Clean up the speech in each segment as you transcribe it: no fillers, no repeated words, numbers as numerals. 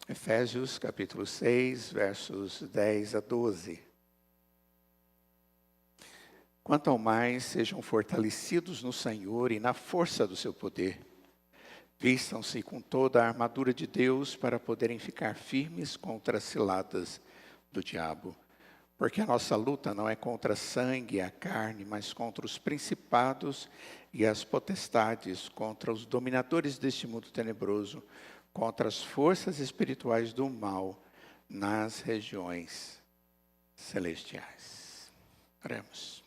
Efésios capítulo 6, versos 10 a 12. Quanto ao mais, sejam fortalecidos no Senhor e na força do seu poder. Vistam-se com toda a armadura de Deus para poderem ficar firmes contra as ciladas do diabo. Porque a nossa luta não é contra sangue e a carne, mas contra os principados e as potestades, contra os dominadores deste mundo tenebroso, contra as forças espirituais do mal nas regiões celestiais. Oremos.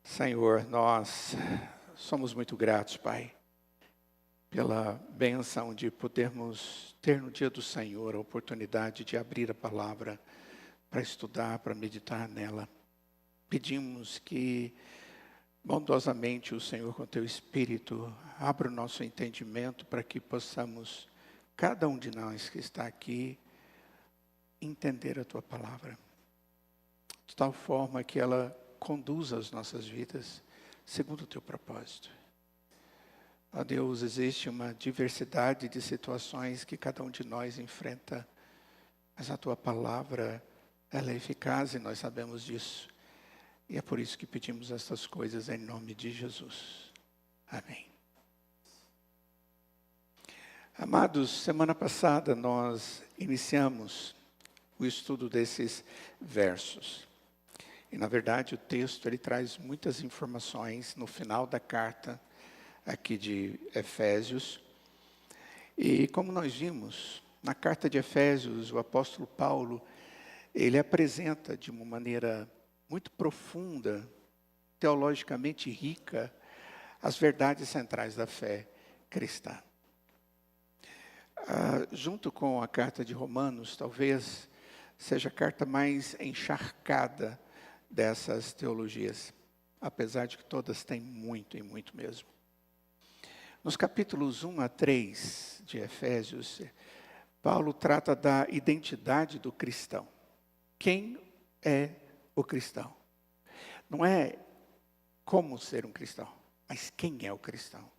Senhor, nós somos muito gratos, Pai, pela bênção de podermos ter no dia do Senhor a oportunidade de abrir a palavra para estudar, para meditar nela. Pedimos que bondosamente o Senhor com teu Espírito abra o nosso entendimento para que possamos, cada um de nós que está aqui, entender a tua palavra. De tal forma que ela conduza as nossas vidas segundo o teu propósito. Ó Deus, existe uma diversidade de situações que cada um de nós enfrenta, mas a tua palavra, ela é eficaz e nós sabemos disso. E é por isso que pedimos estas coisas em nome de Jesus. Amém. Amados, semana passada nós iniciamos o estudo desses versos. E na verdade o texto ele traz muitas informações no final da carta aqui de Efésios. E como nós vimos, na carta de Efésios, o apóstolo Paulo, ele apresenta de uma maneira muito profunda, teologicamente rica, as verdades centrais da fé cristã. Junto com a carta de Romanos, talvez seja a carta mais encharcada dessas teologias, apesar de que todas têm muito e muito mesmo. Nos capítulos 1 a 3 de Efésios, Paulo trata da identidade do cristão. Quem é o cristão? Não é como ser um cristão, mas quem é o cristão.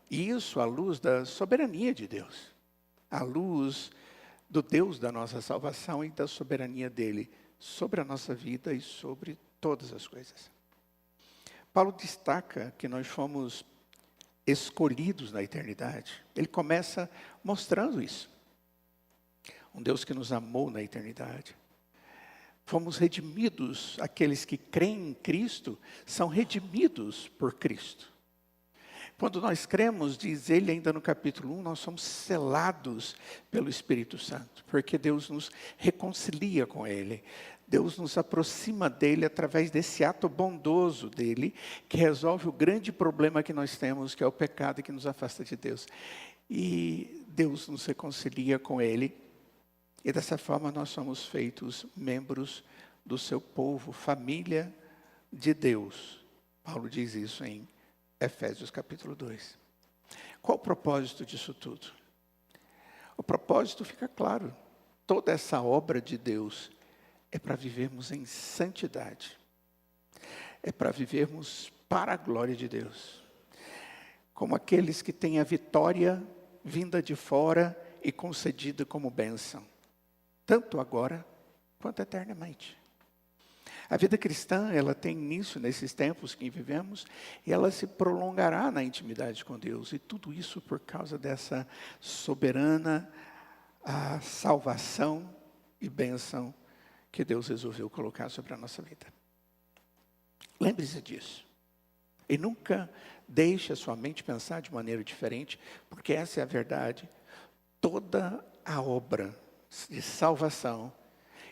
E isso à luz da soberania de Deus, à luz do Deus da nossa salvação e da soberania dele sobre a nossa vida e sobre todas as coisas. Paulo destaca que nós fomos escolhidos na eternidade. Ele começa mostrando isso. Um Deus que nos amou na eternidade. Fomos redimidos, aqueles que creem em Cristo são redimidos por Cristo. Quando nós cremos, diz ele ainda no capítulo 1, nós somos selados pelo Espírito Santo, porque Deus nos reconcilia com ele. Deus nos aproxima dele através desse ato bondoso dele, que resolve o grande problema que nós temos, que é o pecado que nos afasta de Deus. E Deus nos reconcilia com ele. E dessa forma nós somos feitos membros do seu povo, família de Deus. Paulo diz isso em Efésios capítulo 2. Qual o propósito disso tudo? O propósito fica claro. Toda essa obra de Deus é para vivermos em santidade. É para vivermos para a glória de Deus. Como aqueles que têm a vitória vinda de fora e concedida como bênção. Tanto agora quanto eternamente. A vida cristã, ela tem início nesses tempos que vivemos e ela se prolongará na intimidade com Deus. E tudo isso por causa dessa soberana salvação e bênção que Deus resolveu colocar sobre a nossa vida. Lembre-se disso. E nunca deixe a sua mente pensar de maneira diferente, porque essa é a verdade. Toda a obra de salvação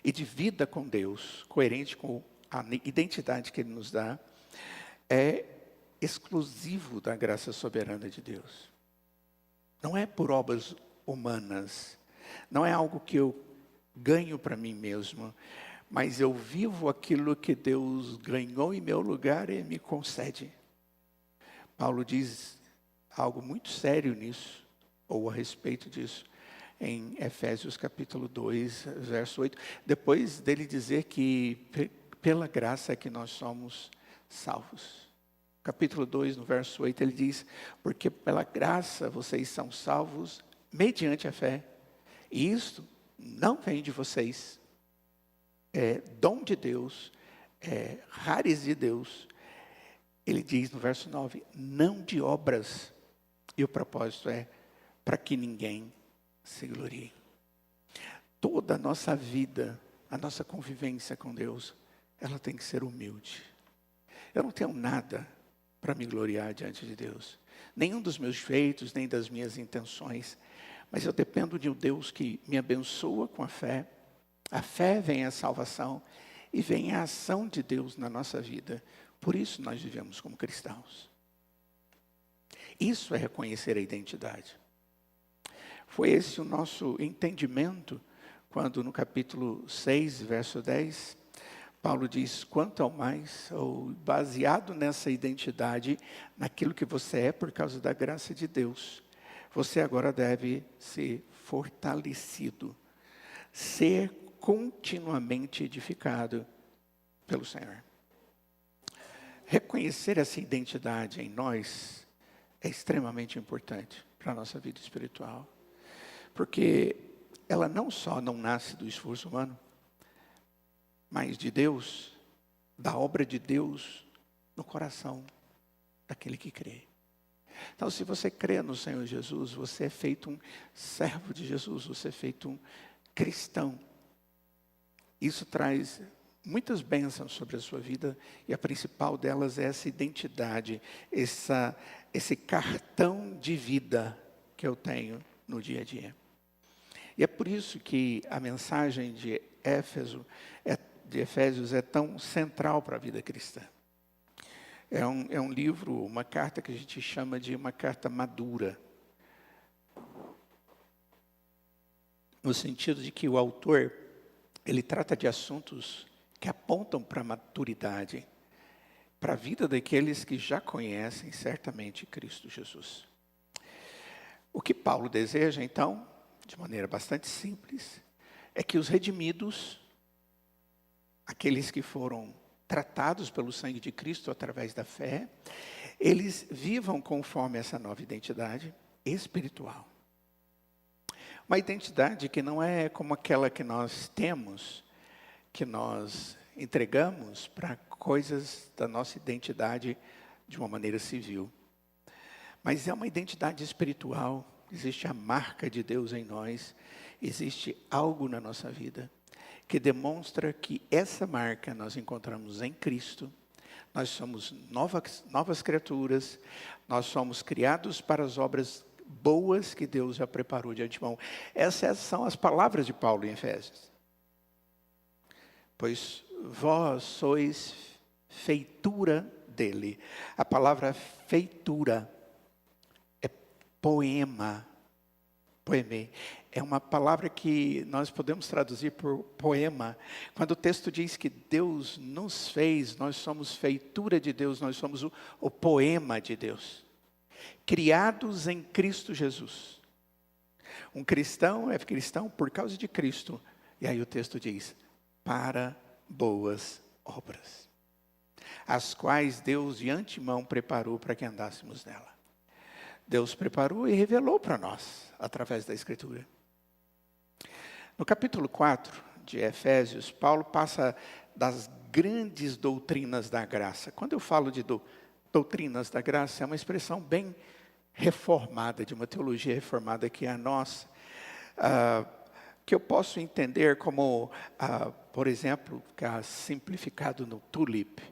e de vida com Deus, coerente com a identidade que Ele nos dá, é exclusivo da graça soberana de Deus. Não é por obras humanas, não é algo que eu ganho para mim mesmo, mas eu vivo aquilo que Deus ganhou em meu lugar e me concede. Paulo diz algo muito sério nisso, ou a respeito disso, em Efésios capítulo 2, verso 8. Depois dele dizer que pela graça é que nós somos salvos. capítulo 2, no verso 8, ele diz: porque pela graça vocês são salvos mediante a fé. E isto não vem de vocês. É dom de Deus, é rares de Deus. Ele diz no verso 9, não de obras. E o propósito é para que ninguém se glorie. Toda a nossa vida, a nossa convivência com Deus, ela tem que ser humilde. Eu não tenho nada para me gloriar diante de Deus. Nenhum dos meus feitos, nem das minhas intenções. Mas eu dependo de um Deus que me abençoa com a fé. A fé vem a salvação e vem a ação de Deus na nossa vida. Por isso nós vivemos como cristãos. Isso é reconhecer a identidade. Foi esse o nosso entendimento quando no capítulo 6, verso 10, Paulo diz: quanto ao mais, ou baseado nessa identidade, naquilo que você é por causa da graça de Deus, você agora deve ser fortalecido, ser continuamente edificado pelo Senhor. Reconhecer essa identidade em nós é extremamente importante para a nossa vida espiritual. Porque ela não só não nasce do esforço humano, mas de Deus, da obra de Deus no coração daquele que crê. Então, se você crê no Senhor Jesus, você é feito um servo de Jesus, você é feito um cristão. Isso traz muitas bênçãos sobre a sua vida, e a principal delas é essa identidade, esse cartão de vida que eu tenho no dia a dia. E é por isso que a mensagem de Efésios é tão central para a vida cristã. É um livro, uma carta que a gente chama de uma carta madura. No sentido de que o autor, ele trata de assuntos que apontam para a maturidade, para a vida daqueles que já conhecem certamente Cristo Jesus. O que Paulo deseja, então, de maneira bastante simples, é que os redimidos, aqueles que foram tratados pelo sangue de Cristo através da fé, eles vivam conforme essa nova identidade espiritual. Uma identidade que não é como aquela que nós temos, que nós entregamos para coisas da nossa identidade de uma maneira civil. Mas é uma identidade espiritual, existe a marca de Deus em nós, existe algo na nossa vida que demonstra que essa marca nós encontramos em Cristo. Nós somos novas criaturas, nós somos criados para as obras boas que Deus já preparou de antemão. Essas são as palavras de Paulo em Efésios. Pois vós sois feitura dele. A palavra feitura é poema. Poeme. É uma palavra que nós podemos traduzir por poema. Quando o texto diz que Deus nos fez, nós somos feitura de Deus, nós somos o poema de Deus. Criados em Cristo Jesus. Um cristão é cristão por causa de Cristo. E aí o texto diz, para boas obras, as quais Deus de antemão preparou para que andássemos nela. Deus preparou e revelou para nós, através da Escritura. No capítulo 4 de Efésios, Paulo passa das grandes doutrinas da graça. Quando eu falo de doutrinas da graça, é uma expressão bem reformada, de uma teologia reformada que é a nossa, que eu posso entender como, por exemplo, simplificado no tulip,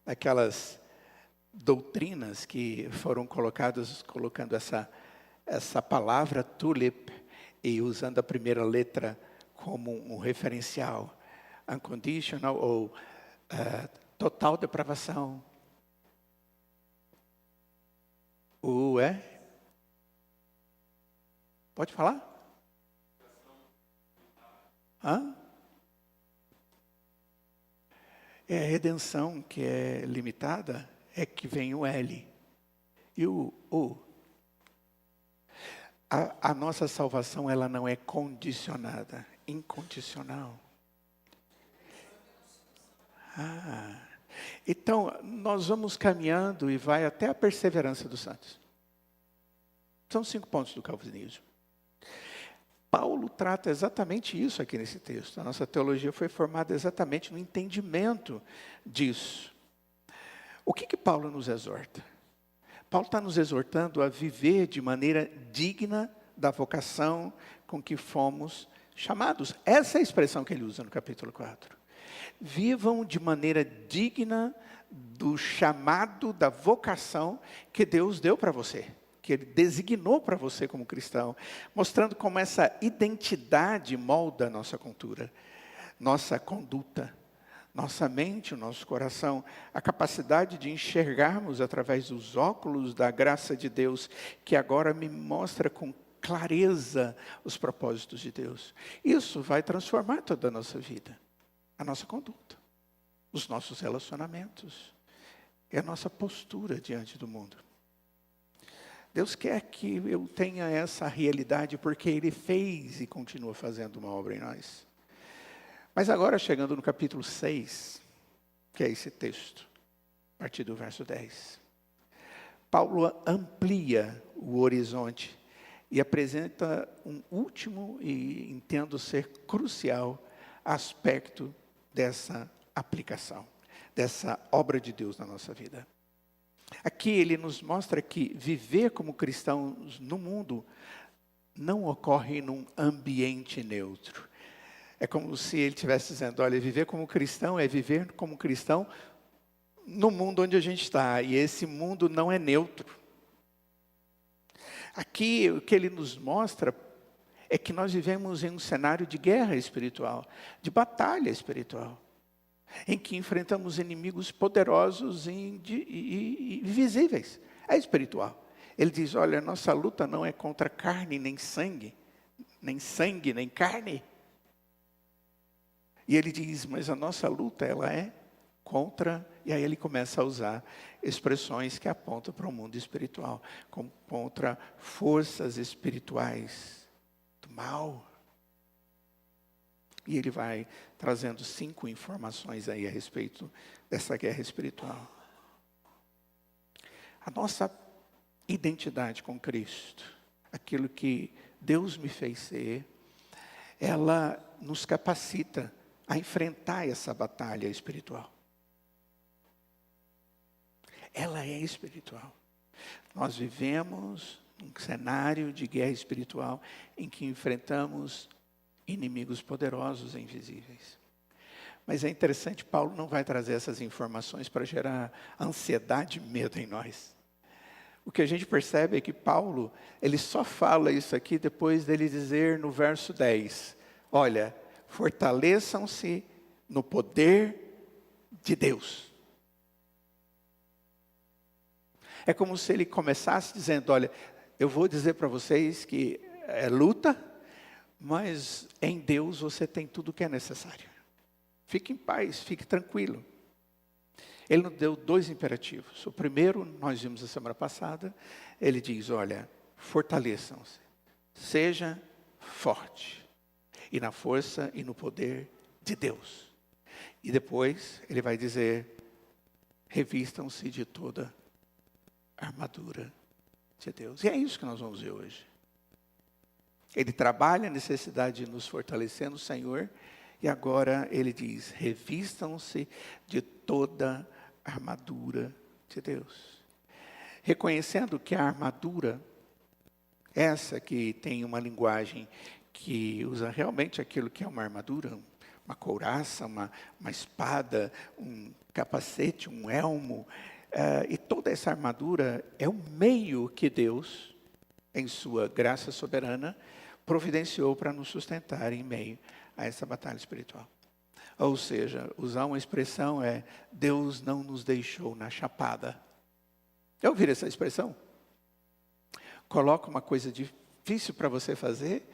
aquelas doutrinas que foram colocando essa palavra tulip e usando a primeira letra como um referencial, unconditional ou total depravação. Pode falar? É a redenção que é limitada, é que vem o L. E o U. A nossa salvação, ela não é condicionada, incondicional. Então, nós vamos caminhando e vai até a perseverança dos santos. São 5 pontos do calvinismo. Paulo trata exatamente isso aqui nesse texto. A nossa teologia foi formada exatamente no entendimento disso. O que Paulo nos exorta? Paulo está nos exortando a viver de maneira digna da vocação com que fomos chamados. Essa é a expressão que ele usa no capítulo 4. Vivam de maneira digna do chamado, da vocação que Deus deu para você, que Ele designou para você como cristão, mostrando como essa identidade molda a nossa cultura, nossa conduta, nossa mente, o nosso coração, a capacidade de enxergarmos através dos óculos da graça de Deus, que agora me mostra com clareza os propósitos de Deus. Isso vai transformar toda a nossa vida, a nossa conduta, os nossos relacionamentos e a nossa postura diante do mundo. Deus quer que eu tenha essa realidade porque Ele fez e continua fazendo uma obra em nós. Mas agora, chegando no capítulo 6, que é esse texto, a partir do verso 10. Paulo amplia o horizonte e apresenta um último e entendo ser crucial aspecto dessa aplicação, dessa obra de Deus na nossa vida. Aqui ele nos mostra que viver como cristãos no mundo não ocorre num ambiente neutro. É como se ele estivesse dizendo, olha, viver como cristão é viver como cristão no mundo onde a gente está. E esse mundo não é neutro. Aqui o que ele nos mostra é que nós vivemos em um cenário de guerra espiritual, de batalha espiritual, em que enfrentamos inimigos poderosos e invisíveis. É espiritual. Ele diz, olha, nossa luta não é contra carne nem sangue, nem carne. E ele diz, mas a nossa luta, ela é contra, e aí ele começa a usar expressões que apontam para o mundo espiritual, como contra forças espirituais do mal. E ele vai trazendo 5 informações aí a respeito dessa guerra espiritual. A nossa identidade com Cristo, aquilo que Deus me fez ser, ela nos capacita a enfrentar essa batalha espiritual. Ela é espiritual. Nós vivemos num cenário de guerra espiritual em que enfrentamos inimigos poderosos e invisíveis. Mas é interessante, Paulo não vai trazer essas informações para gerar ansiedade e medo em nós. O que a gente percebe é que Paulo, ele só fala isso aqui depois dele dizer no verso 10, olha, fortaleçam-se no poder de Deus. É como se ele começasse dizendo, olha, eu vou dizer para vocês que é luta, mas em Deus você tem tudo o que é necessário. Fique em paz, fique tranquilo. Ele nos deu 2 imperativos. O primeiro, nós vimos a semana passada, ele diz, olha, fortaleçam-se, seja forte. E na força e no poder de Deus. E depois ele vai dizer, revistam-se de toda a armadura de Deus. E é isso que nós vamos ver hoje. Ele trabalha a necessidade de nos fortalecer no Senhor. E agora ele diz, revistam-se de toda a armadura de Deus. Reconhecendo que a armadura, essa que tem uma linguagem que usa realmente aquilo que é uma armadura, uma couraça, uma espada, um capacete, um elmo. E toda essa armadura é o meio que Deus, em sua graça soberana, providenciou para nos sustentar em meio a essa batalha espiritual. Ou seja, usar uma expressão é, Deus não nos deixou na chapada. Já ouviram essa expressão? Coloca uma coisa difícil para você fazer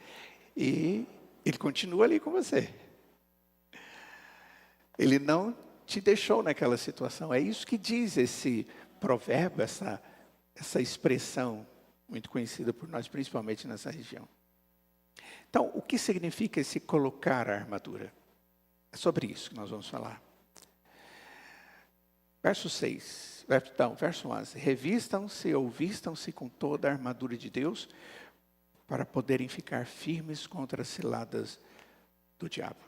e Ele continua ali com você. Ele não te deixou naquela situação. É isso que diz esse provérbio, essa expressão muito conhecida por nós, principalmente nessa região. Então, o que significa esse colocar a armadura? É sobre isso que nós vamos falar. verso 11. Revistam-se ou vistam-se com toda a armadura de Deus para poderem ficar firmes contra as ciladas do diabo.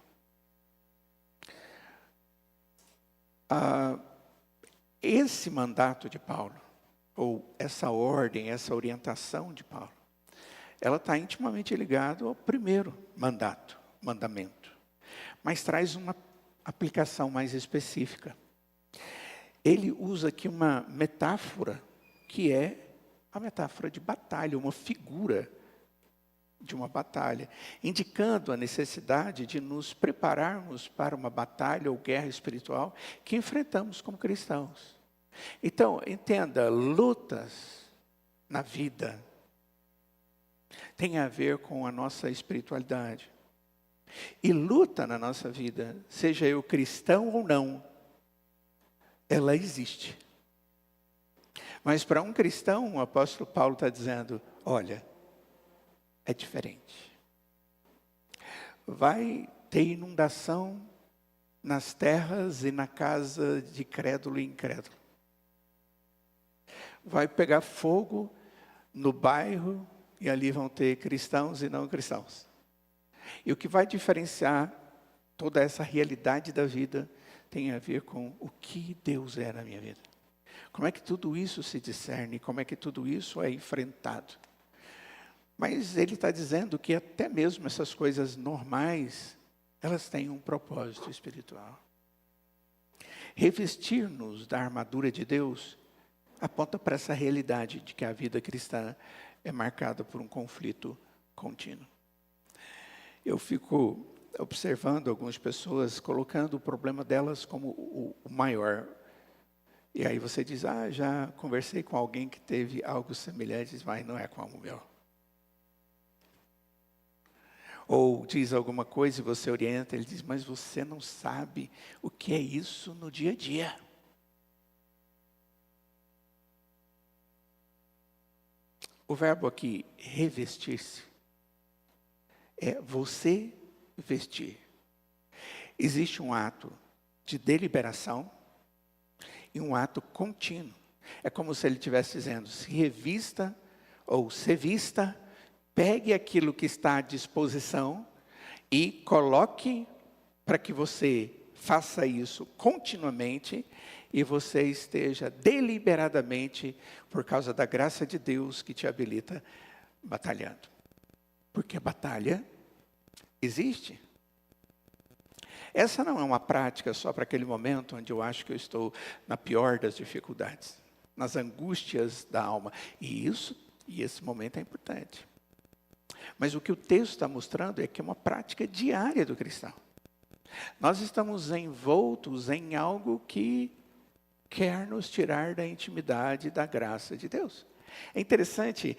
Esse mandato de Paulo, ou essa ordem, essa orientação de Paulo, ela está intimamente ligada ao primeiro mandamento, mas traz uma aplicação mais específica. Ele usa aqui uma metáfora, que é a metáfora de batalha, uma figura de uma batalha, indicando a necessidade de nos prepararmos para uma batalha ou guerra espiritual que enfrentamos como cristãos. Então, entenda, lutas na vida tem a ver com a nossa espiritualidade. E luta na nossa vida, seja eu cristão ou não, ela existe. Mas para um cristão, o apóstolo Paulo está dizendo, olha, é diferente. Vai ter inundação nas terras e na casa de crédulo e incrédulo. Vai pegar fogo no bairro e ali vão ter cristãos e não cristãos. E o que vai diferenciar toda essa realidade da vida tem a ver com o que Deus é na minha vida. Como é que tudo isso se discerne, como é que tudo isso é enfrentado. Mas ele está dizendo que até mesmo essas coisas normais, elas têm um propósito espiritual. Revestir-nos da armadura de Deus aponta para essa realidade de que a vida cristã é marcada por um conflito contínuo. Eu fico observando algumas pessoas colocando o problema delas como o maior. E aí você diz, já conversei com alguém que teve algo semelhante, mas não é como o meu. Ou diz alguma coisa e você orienta, ele diz, mas você não sabe o que é isso no dia a dia. O verbo aqui, revestir-se, é você vestir. Existe um ato de deliberação e um ato contínuo. É como se ele estivesse dizendo, se revista ou se vista, pegue aquilo que está à disposição e coloque para que você faça isso continuamente e você esteja deliberadamente, por causa da graça de Deus que te habilita, batalhando. Porque a batalha existe. Essa não é uma prática só para aquele momento onde eu acho que eu estou na pior das dificuldades, nas angústias da alma. E esse momento é importante. Mas o que o texto está mostrando é que é uma prática diária do cristão. Nós estamos envoltos em algo que quer nos tirar da intimidade da graça de Deus. É interessante,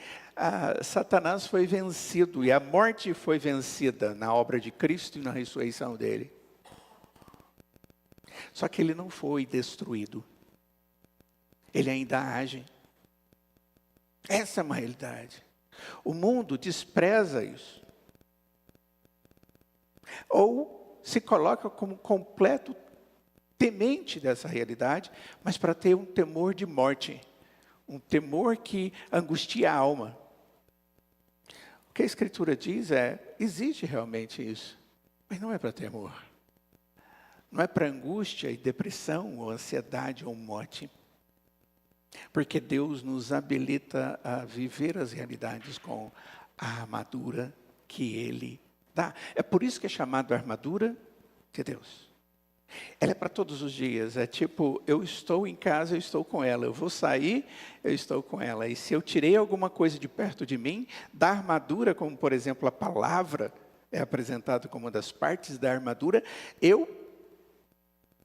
Satanás foi vencido e a morte foi vencida na obra de Cristo e na ressurreição dele. Só que ele não foi destruído. Ele ainda age. Essa é uma realidade. O mundo despreza isso. Ou se coloca como completo temente dessa realidade, mas para ter um temor de morte. Um temor que angustia a alma. O que a Escritura diz existe realmente isso, mas não é para temor. Não é para angústia e depressão, ou ansiedade, ou morte. Porque Deus nos habilita a viver as realidades com a armadura que Ele dá. É por isso que é chamado armadura de Deus. Ela é para todos os dias, é tipo, eu estou em casa, eu estou com ela, eu vou sair, eu estou com ela. E se eu tirei alguma coisa de perto de mim, da armadura, como por exemplo a palavra é apresentada como uma das partes da armadura,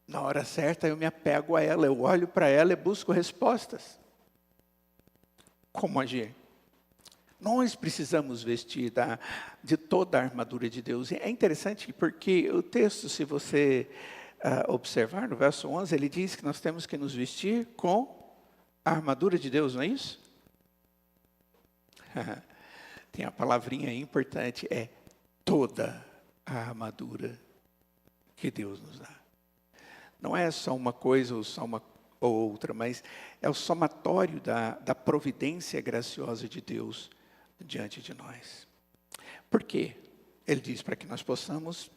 na hora certa, eu me apego a ela, eu olho para ela e busco respostas. Como agir? Nós precisamos vestir de toda a armadura de Deus. E é interessante porque o texto, se você observar, no verso 11, ele diz que nós temos que nos vestir com a armadura de Deus, não é isso? Tem a palavrinha aí importante, é toda a armadura que Deus nos dá. Não é só uma coisa ou só ou outra, mas é o somatório da providência graciosa de Deus diante de nós. Por quê? Ele diz para que nós possamos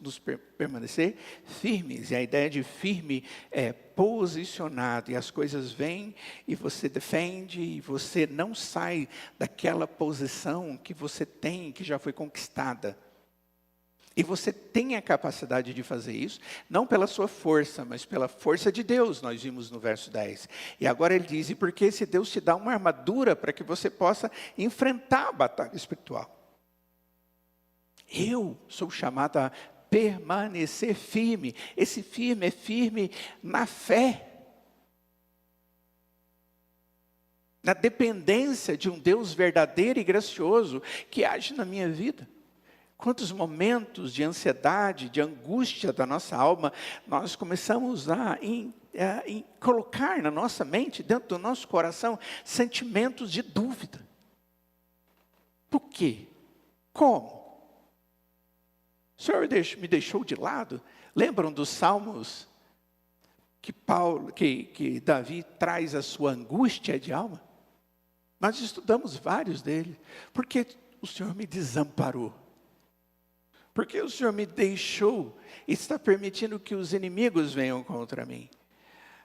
permanecer firmes. E a ideia de firme é posicionado. E as coisas vêm e você defende. E você não sai daquela posição que você tem, que já foi conquistada. E você tem a capacidade de fazer isso, não pela sua força, mas pela força de Deus, nós vimos no verso 10. E agora ele diz, e porque esse Deus te dá uma armadura para que você possa enfrentar a batalha espiritual. Eu sou chamado a permanecer firme. Esse firme é firme na fé. Na dependência de um Deus verdadeiro e gracioso que age na minha vida. Quantos momentos de ansiedade, de angústia da nossa alma, nós começamos a colocar na nossa mente, dentro do nosso coração, sentimentos de dúvida. Por quê? Como? O Senhor me deixou de lado? Lembram dos salmos que Davi traz a sua angústia de alma? Nós estudamos vários deles. Porque o Senhor me desamparou? Porque o Senhor me deixou e está permitindo que os inimigos venham contra mim?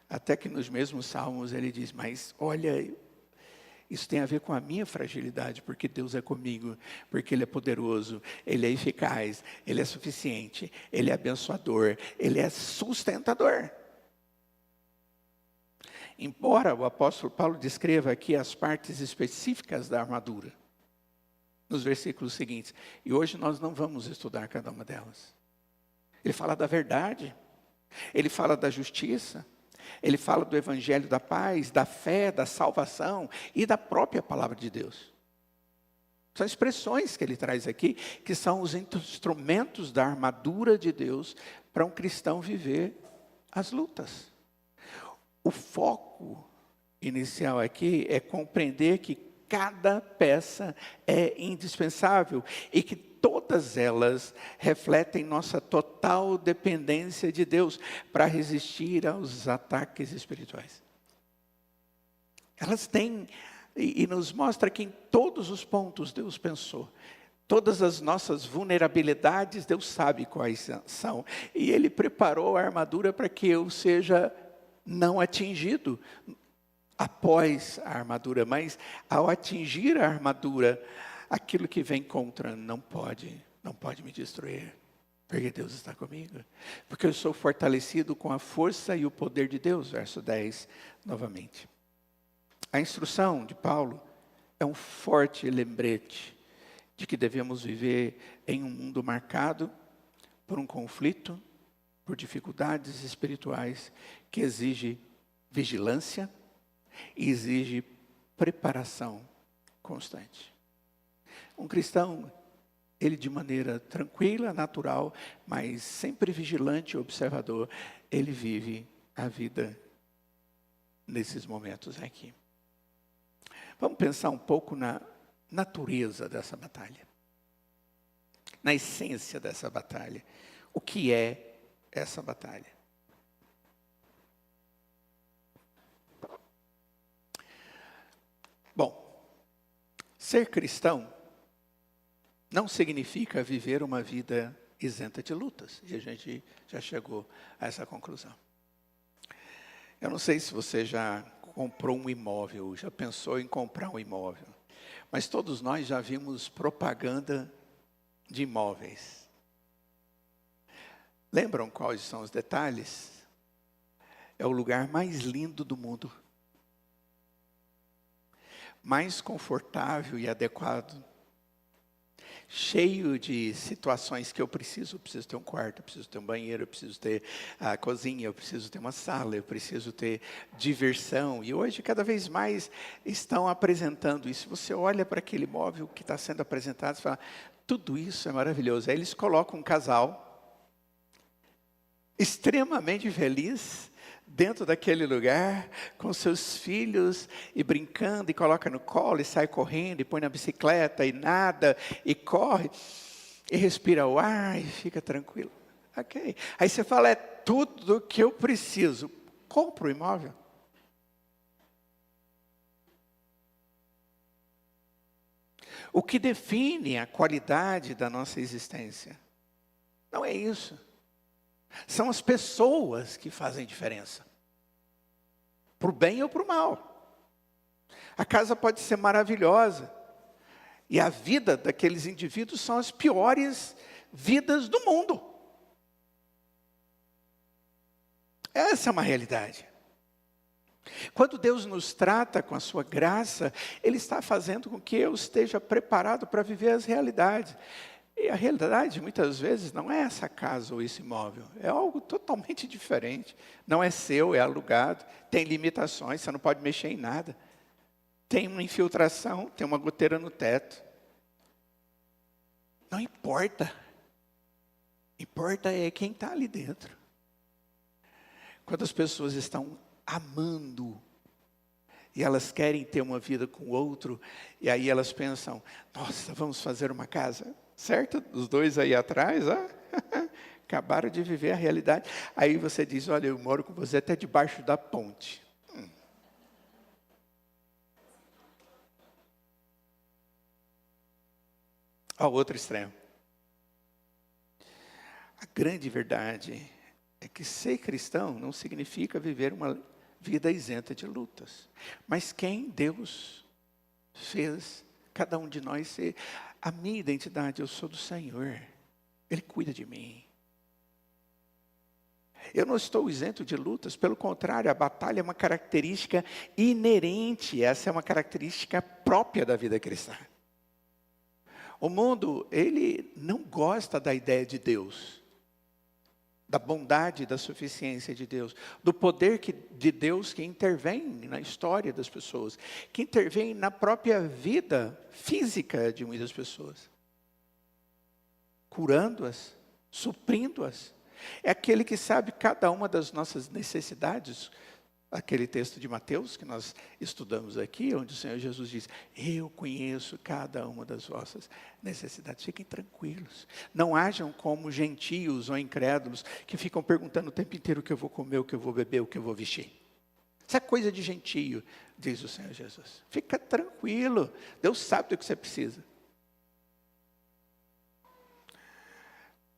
Até que nos mesmos salmos ele diz, mas olha, isso tem a ver com a minha fragilidade, porque Deus é comigo, porque Ele é poderoso, Ele é eficaz, Ele é suficiente, Ele é abençoador, Ele é sustentador. Embora o apóstolo Paulo descreva aqui as partes específicas da armadura, nos versículos seguintes, e hoje nós não vamos estudar cada uma delas. Ele fala da verdade, ele fala da justiça, ele fala do evangelho da paz, da fé, da salvação e da própria palavra de Deus. São expressões que ele traz aqui, que são os instrumentos da armadura de Deus para um cristão viver as lutas. O foco inicial aqui é compreender que cada peça é indispensável e que todas elas refletem nossa total dependência de Deus para resistir aos ataques espirituais. Elas têm, e nos mostra que em todos os pontos Deus pensou. Todas as nossas vulnerabilidades, Deus sabe quais são. E Ele preparou a armadura para que eu seja não atingido após a armadura, mas ao atingir a armadura, aquilo que vem contra não pode me destruir, porque Deus está comigo, porque eu sou fortalecido com a força e o poder de Deus, verso 10, novamente. A instrução de Paulo é um forte lembrete de que devemos viver em um mundo marcado por um conflito, por dificuldades espirituais, que exige vigilância e exige preparação constante. Um cristão, ele de maneira tranquila, natural, mas sempre vigilante e observador, ele vive a vida nesses momentos aqui. Vamos pensar um pouco na natureza dessa batalha. Na essência dessa batalha. O que é essa batalha? Bom, ser cristão não significa viver uma vida isenta de lutas. E a gente já chegou a essa conclusão. Eu não sei se você já comprou um imóvel, já pensou em comprar um imóvel. Mas todos nós já vimos propaganda de imóveis. Lembram quais são os detalhes? É o lugar mais lindo do mundo. Mais confortável e adequado. Cheio de situações que eu preciso ter um quarto, eu preciso ter um banheiro, eu preciso ter a cozinha, eu preciso ter uma sala, eu preciso ter diversão. E hoje, cada vez mais, estão apresentando isso. Você olha para aquele imóvel que está sendo apresentado e fala, tudo isso é maravilhoso. Aí eles colocam um casal extremamente feliz dentro daquele lugar, com seus filhos, e brincando, e coloca no colo, e sai correndo, e põe na bicicleta, e nada, e corre, e respira o ar, e fica tranquilo. Ok. Aí você fala, é tudo que eu preciso. Compra o imóvel. O que define a qualidade da nossa existência não é isso. São as pessoas que fazem diferença. Para o bem ou para o mal. A casa pode ser maravilhosa. E a vida daqueles indivíduos são as piores vidas do mundo. Essa é uma realidade. Quando Deus nos trata com a sua graça, Ele está fazendo com que eu esteja preparado para viver as realidades. E a realidade, muitas vezes, não é essa casa ou esse imóvel. É algo totalmente diferente. Não é seu, é alugado. Tem limitações, você não pode mexer em nada. Tem uma infiltração, tem uma goteira no teto. Não importa. Importa é quem está ali dentro. Quando as pessoas estão amando, e elas querem ter uma vida com o outro, e aí elas pensam, nossa, vamos fazer uma casa, certo? Os dois aí atrás, acabaram de viver a realidade. Aí você diz, olha, eu moro com você até debaixo da ponte. Ao outro extremo. A grande verdade é que ser cristão não significa viver uma vida isenta de lutas. Mas quem Deus fez cada um de nós ser, a minha identidade, eu sou do Senhor. Ele cuida de mim. Eu não estou isento de lutas, pelo contrário, a batalha é uma característica inerente, essa é uma característica própria da vida cristã. O mundo, ele não gosta da ideia de Deus, da bondade, da suficiência de Deus, do poder de Deus que intervém na história das pessoas, que intervém na própria vida física de muitas pessoas, curando-as, suprindo-as. É aquele que sabe cada uma das nossas necessidades. Aquele texto de Mateus que nós estudamos aqui, onde o Senhor Jesus diz, eu conheço cada uma das vossas necessidades. Fiquem tranquilos. Não hajam como gentios ou incrédulos que ficam perguntando o tempo inteiro o que eu vou comer, o que eu vou beber, o que eu vou vestir. Isso é coisa de gentio, diz o Senhor Jesus. Fica tranquilo. Deus sabe do que você precisa.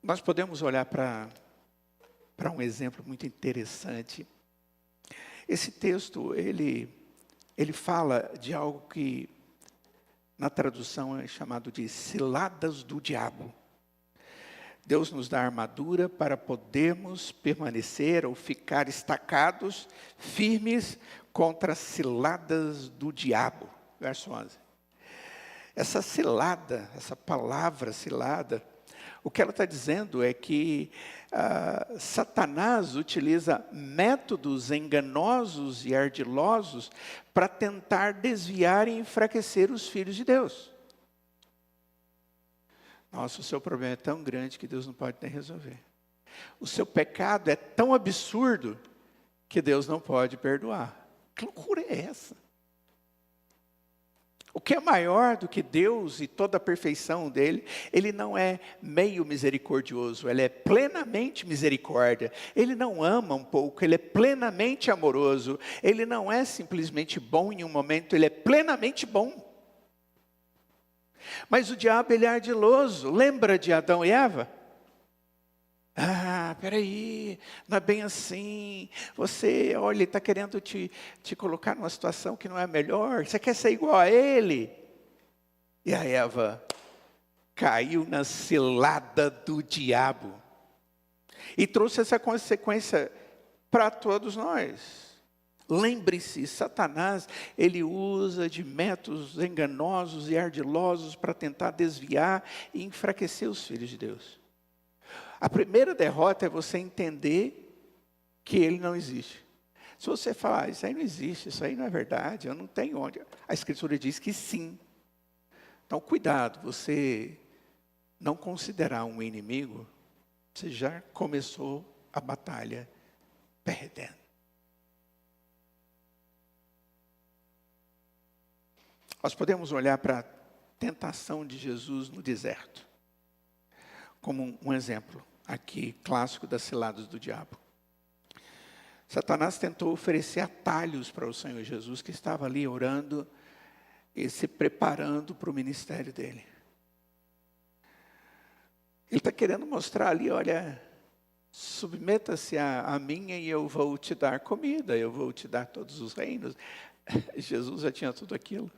Nós podemos olhar para um exemplo muito interessante. Esse texto, ele fala de algo que na tradução é chamado de ciladas do diabo. Deus nos dá armadura para podermos permanecer ou ficar estacados, firmes contra as ciladas do diabo. Verso 11. Essa cilada, essa palavra cilada, o que ela está dizendo é que Satanás utiliza métodos enganosos e ardilosos para tentar desviar e enfraquecer os filhos de Deus. Nossa, o seu problema é tão grande que Deus não pode nem resolver. O seu pecado é tão absurdo que Deus não pode perdoar. Que loucura é essa? O que é maior do que Deus e toda a perfeição dele, ele não é meio misericordioso, ele é plenamente misericórdia. Ele não ama um pouco, ele é plenamente amoroso. Ele não é simplesmente bom em um momento, ele é plenamente bom. Mas o diabo, ele é ardiloso. Lembra de Adão e Eva? Peraí, não é bem assim. Você, olha, ele está querendo te colocar numa situação que não é melhor. Você quer ser igual a ele? E a Eva caiu na cilada do diabo. E trouxe essa consequência para todos nós. Lembre-se, Satanás, ele usa de métodos enganosos e ardilosos para tentar desviar e enfraquecer os filhos de Deus. A primeira derrota é você entender que ele não existe. Se você falar, isso aí não existe, isso aí não é verdade, eu não tenho onde. A Escritura diz que sim. Então, cuidado, você não considerar um inimigo, você já começou a batalha perdendo. Nós podemos olhar para a tentação de Jesus no deserto, como um exemplo aqui clássico das ciladas do diabo. Satanás tentou oferecer atalhos para o Senhor Jesus, que estava ali orando, e se preparando para o ministério dele. Ele está querendo mostrar ali, olha, submeta-se a mim e eu vou te dar comida, eu vou te dar todos os reinos. Jesus já tinha tudo aquilo.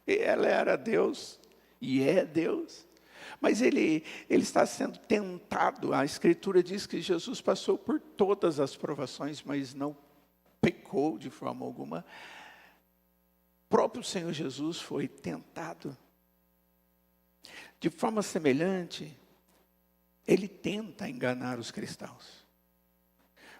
E ela era Deus, e é Deus. Mas ele está sendo tentado. A Escritura diz que Jesus passou por todas as provações, mas não pecou de forma alguma. O próprio Senhor Jesus foi tentado. De forma semelhante, ele tenta enganar os cristãos,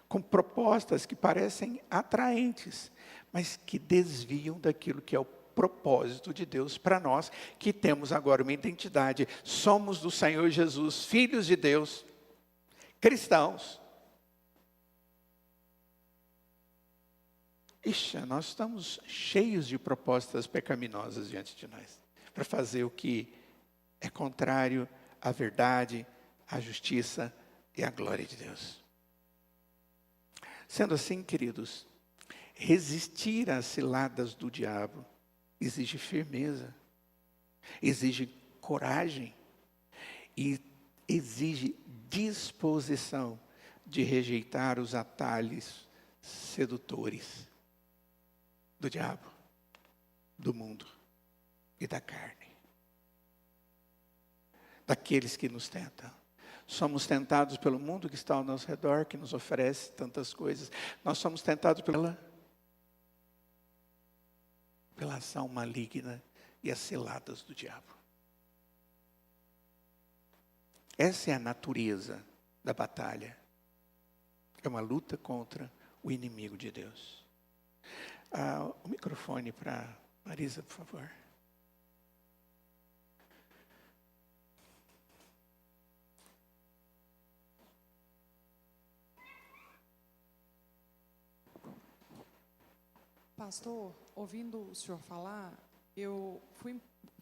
com propostas que parecem atraentes, mas que desviam daquilo que é o propósito de Deus para nós, que temos agora uma identidade. Somos do Senhor Jesus, filhos de Deus, cristãos. Ixi, nós estamos cheios de propostas pecaminosas diante de nós, para fazer o que é contrário à verdade, à justiça e à glória de Deus. Sendo assim, queridos, resistir às ciladas do diabo exige firmeza, exige coragem e exige disposição de rejeitar os atalhos sedutores do diabo, do mundo e da carne. Daqueles que nos tentam. Somos tentados pelo mundo que está ao nosso redor, que nos oferece tantas coisas. Nós somos tentados pela ação maligna e as ciladas do diabo. Essa é a natureza da batalha. É uma luta contra o inimigo de Deus. O microfone para Marisa, por favor. Pastor, ouvindo o senhor falar,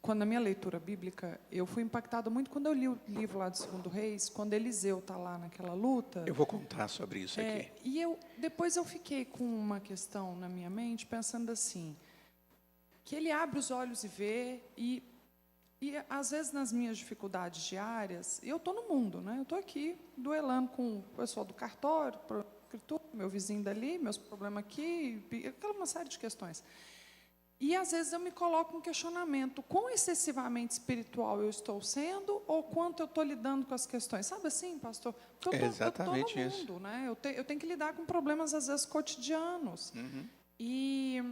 quando na minha leitura bíblica, eu fui impactada muito quando eu li o livro lá de 2 Reis, quando Eliseu está lá naquela luta. Eu vou contar sobre isso aqui. E depois eu fiquei com uma questão na minha mente, pensando assim, que ele abre os olhos e vê, e às vezes nas minhas dificuldades diárias, eu estou no mundo, né? Eu estou aqui duelando com o pessoal do cartório, meu vizinho dali, meus problemas aqui, uma série de questões. E às vezes eu me coloco um questionamento, quão excessivamente espiritual eu estou sendo, ou quanto eu estou lidando com as questões. Sabe assim, pastor? Porque eu estou no mundo, né? Eu tenho que lidar com problemas, às vezes, cotidianos. Uhum. E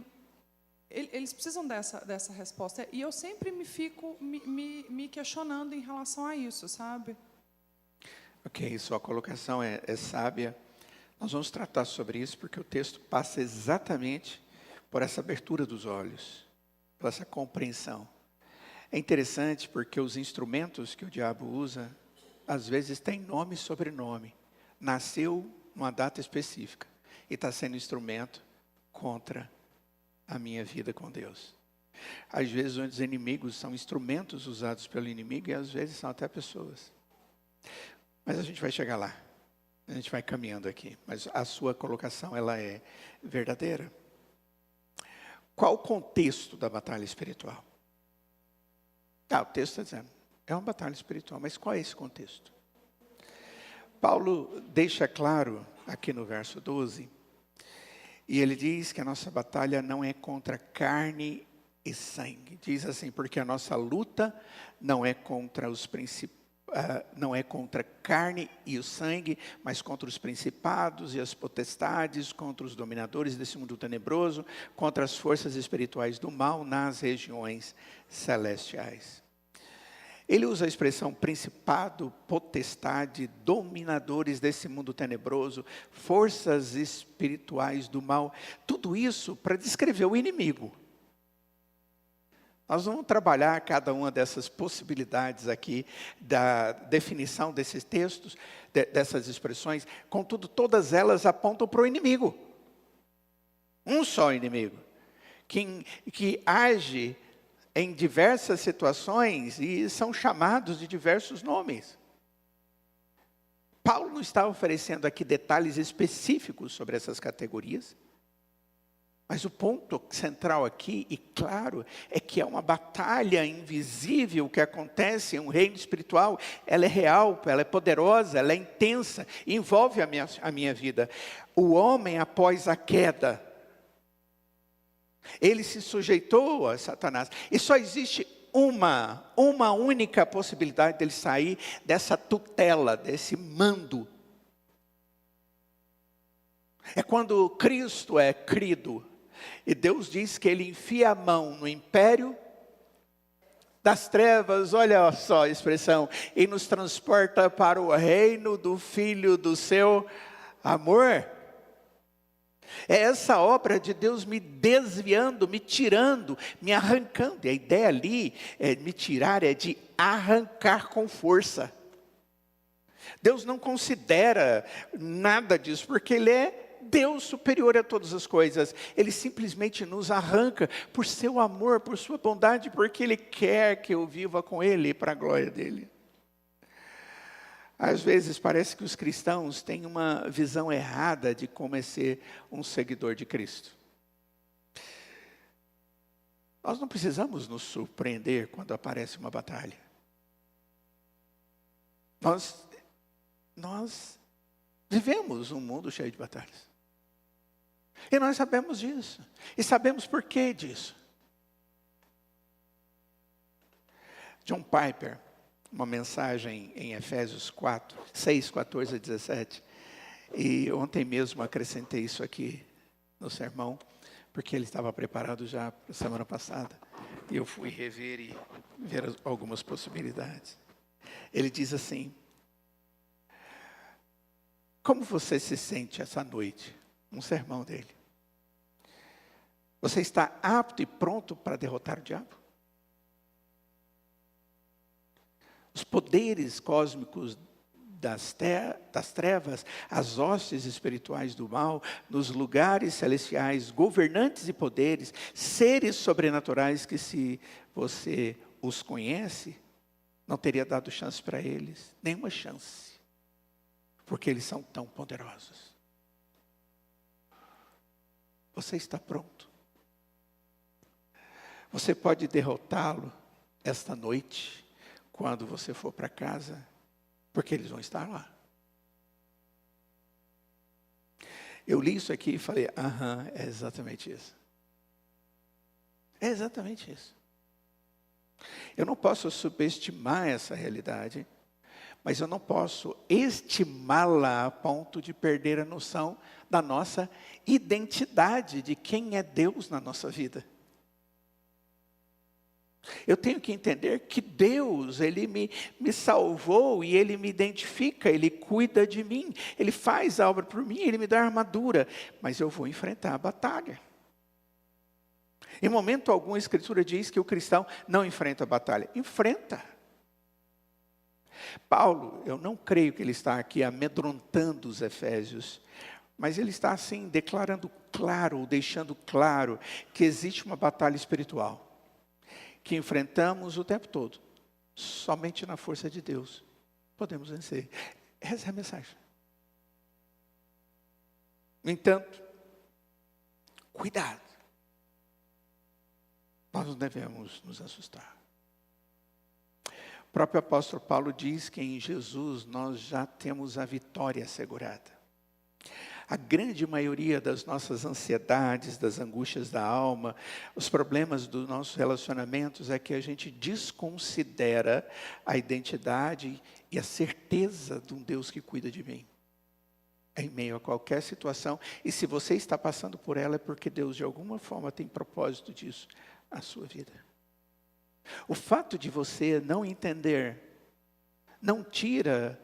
eles precisam dessa resposta. E eu sempre me fico me questionando em relação a isso, sabe? Ok, sua colocação é sábia. Nós vamos tratar sobre isso porque o texto passa exatamente por essa abertura dos olhos, por essa compreensão. É interessante porque os instrumentos que o diabo usa, às vezes têm nome e sobrenome. Nasceu numa data específica e está sendo instrumento contra a minha vida com Deus. Às vezes os inimigos são instrumentos usados pelo inimigo e às vezes são até pessoas. Mas a gente vai chegar lá. A gente vai caminhando aqui, mas a sua colocação ela é verdadeira. Qual o contexto da batalha espiritual? O texto está dizendo, é uma batalha espiritual, mas qual é esse contexto? Paulo deixa claro aqui no verso 12, e ele diz que a nossa batalha não é contra carne e sangue. Diz assim, porque a nossa luta não é contra os principados, não é contra a carne e o sangue, mas contra os principados e as potestades, contra os dominadores desse mundo tenebroso, contra as forças espirituais do mal nas regiões celestiais. Ele usa a expressão principado, potestade, dominadores desse mundo tenebroso, forças espirituais do mal, tudo isso para descrever o inimigo. Nós vamos trabalhar cada uma dessas possibilidades aqui, da definição desses textos, dessas expressões. Contudo, todas elas apontam para o inimigo. Um só inimigo. Que age em diversas situações e são chamados de diversos nomes. Paulo não está oferecendo aqui detalhes específicos sobre essas categorias. Mas o ponto central aqui, e claro, é que é uma batalha invisível que acontece em um reino espiritual. Ela é real, ela é poderosa, ela é intensa, envolve a minha vida. O homem, após a queda, ele se sujeitou a Satanás. E só existe uma única possibilidade dele sair dessa tutela, desse mando. É quando Cristo é crido. E Deus diz que Ele enfia a mão no império das trevas, olha só a expressão, e nos transporta para o reino do Filho do seu amor. É essa obra de Deus me desviando, me tirando, me arrancando. E a ideia ali, me tirar, é de arrancar com força. Deus não considera nada disso, porque Ele é Deus superior a todas as coisas. Ele simplesmente nos arranca por seu amor, por sua bondade, porque Ele quer que eu viva com Ele para a glória dEle. Às vezes parece que os cristãos têm uma visão errada de como é ser um seguidor de Cristo. Nós não precisamos nos surpreender quando aparece uma batalha. Nós vivemos um mundo cheio de batalhas. E nós sabemos disso. E sabemos por que disso. John Piper, uma mensagem em Efésios 4, 6, 14 a 17. E ontem mesmo acrescentei isso aqui no sermão, porque ele estava preparado já para a semana passada. E eu fui rever e ver algumas possibilidades. Ele diz assim: como você se sente essa noite? Um sermão dele. Você está apto e pronto para derrotar o diabo? Os poderes cósmicos das trevas, as hostes espirituais do mal, nos lugares celestiais, governantes e poderes, seres sobrenaturais que, se você os conhece, não teria dado chance para eles, nenhuma chance, porque eles são tão poderosos. Você está pronto? Você pode derrotá-lo esta noite, quando você for para casa, porque eles vão estar lá. Eu li isso aqui e falei, é exatamente isso. É exatamente isso. Eu não posso subestimar essa realidade, mas eu não posso estimá-la a ponto de perder a noção da nossa identidade, de quem é Deus na nossa vida. Eu tenho que entender que Deus, Ele me salvou e Ele me identifica, Ele cuida de mim, Ele faz a obra por mim, Ele me dá armadura, mas eu vou enfrentar a batalha. Em momento algum a Escritura diz que o cristão não enfrenta a batalha. Enfrenta. Paulo, eu não creio que ele está aqui amedrontando os efésios, mas ele está assim declarando claro, ou deixando claro que existe uma batalha espiritual que enfrentamos o tempo todo. Somente na força de Deus podemos vencer. Essa é a mensagem. No entanto, cuidado. Nós não devemos nos assustar. O próprio apóstolo Paulo diz que em Jesus nós já temos a vitória assegurada. A grande maioria das nossas ansiedades, das angústias da alma, os problemas dos nossos relacionamentos é que a gente desconsidera a identidade e a certeza de um Deus que cuida de mim. Em meio a qualquer situação, e se você está passando por ela é porque Deus de alguma forma tem propósito disso na sua vida. O fato de você não entender, não tira